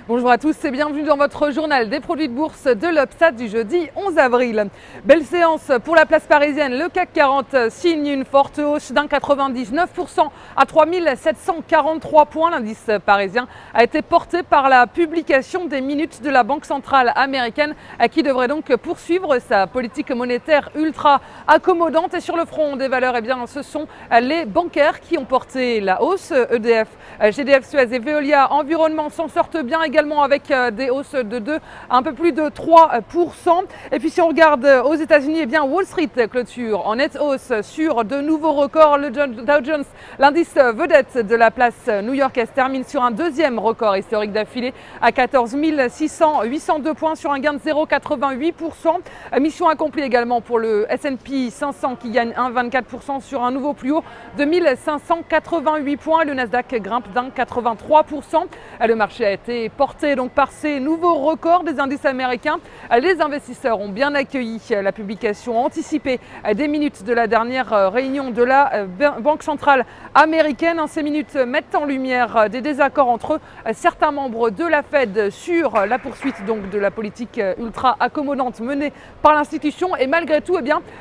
Bonjour à tous et bienvenue dans votre journal des produits de bourse de l'Obstat du jeudi 11 avril. Belle séance pour la place parisienne. Le CAC 40 signe une forte hausse d'1,99% à 3743 points. L'indice parisien a été porté par la publication des minutes de la Banque centrale américaine qui devrait donc poursuivre sa politique monétaire ultra accommodante. Et sur le front des valeurs, ce sont les bancaires qui ont porté la hausse. EDF, GDF, Suez et Veolia Environnement s'en sortent bien également avec des hausses de un peu plus de 3%. Et puis si on regarde aux États-Unis, Wall Street clôture en nette hausse sur de nouveaux records. Le Dow Jones, l'indice vedette de la place new-yorkaise, termine sur un deuxième record historique d'affilée à 14 802 points sur un gain de 0,88%. Mission accomplie également pour le S&P 500 qui gagne 1,24% sur un nouveau plus haut de 1588 points. Le Nasdaq grimpe d'1,83%. Le marché a été porté donc par ces nouveaux records des indices américains. Les investisseurs ont bien accueilli la publication anticipée des minutes de la dernière réunion de la Banque centrale américaine. Ces minutes mettent en lumière des désaccords entre certains membres de la Fed sur la poursuite donc de la politique ultra accommodante menée par l'institution. Et malgré tout,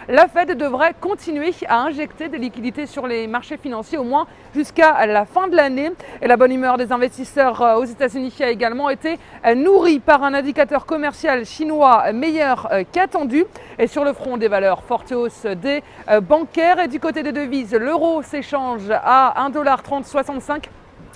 la Fed devrait continuer à injecter des liquidités sur les marchés financiers au moins jusqu'à la fin de l'année. Et la bonne humeur des investisseurs aux États-Unis a également été nourrie par un indicateur commercial chinois meilleur qu'attendu. Et sur le front des valeurs, forte hausse des bancaires. Et du côté des devises, l'euro s'échange à 1,3065 $.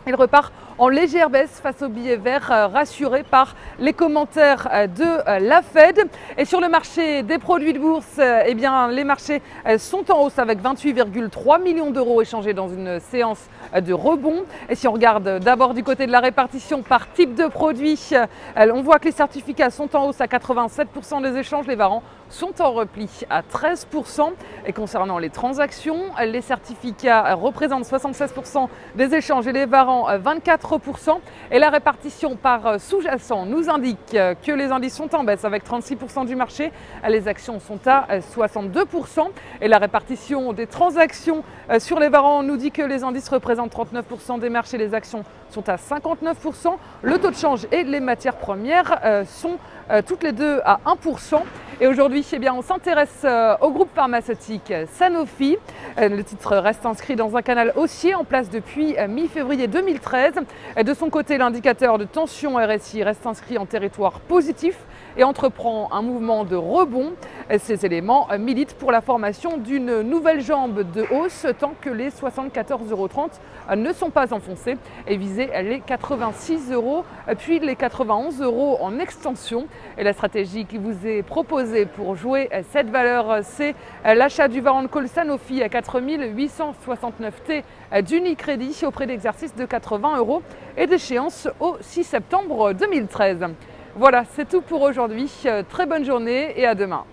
Il repart en légère baisse face au billet vert, rassuré par les commentaires de la Fed. Et sur le marché des produits de bourse, les marchés sont en hausse avec 28,3 millions d'euros échangés dans une séance de rebond. Et si on regarde d'abord du côté de la répartition par type de produit, on voit que les certificats sont en hausse à 87% des échanges, les varants sont en repli à 13%. Et concernant les transactions, les certificats représentent 76% des échanges et les varants 24%. Et la répartition par sous-jacent nous indique que les indices sont en baisse avec 36% du marché. Les actions sont à 62%. Et la répartition des transactions sur les varants nous dit que les indices représentent 39% des marchés. Les actions sont à 59%. Le taux de change et les matières premières sont toutes les deux à 1%. Et aujourd'hui, on s'intéresse au groupe pharmaceutique Sanofi. Le titre reste inscrit dans un canal haussier en place depuis mi-février 2013. De son côté, l'indicateur de tension RSI reste inscrit en territoire positif et entreprend un mouvement de rebond. Ces éléments militent pour la formation d'une nouvelle jambe de hausse tant que les 74,30 € ne sont pas enfoncés et viser les 86 €, puis les 91 € en extension. Et la stratégie qui vous est proposée pour jouer cette valeur, c'est l'achat du warrant call Sanofi à 4869 T d'Unicredit au prix d'exercice de 80 € et d'échéance au 6 septembre 2013. Voilà, c'est tout pour aujourd'hui. Très bonne journée et à demain.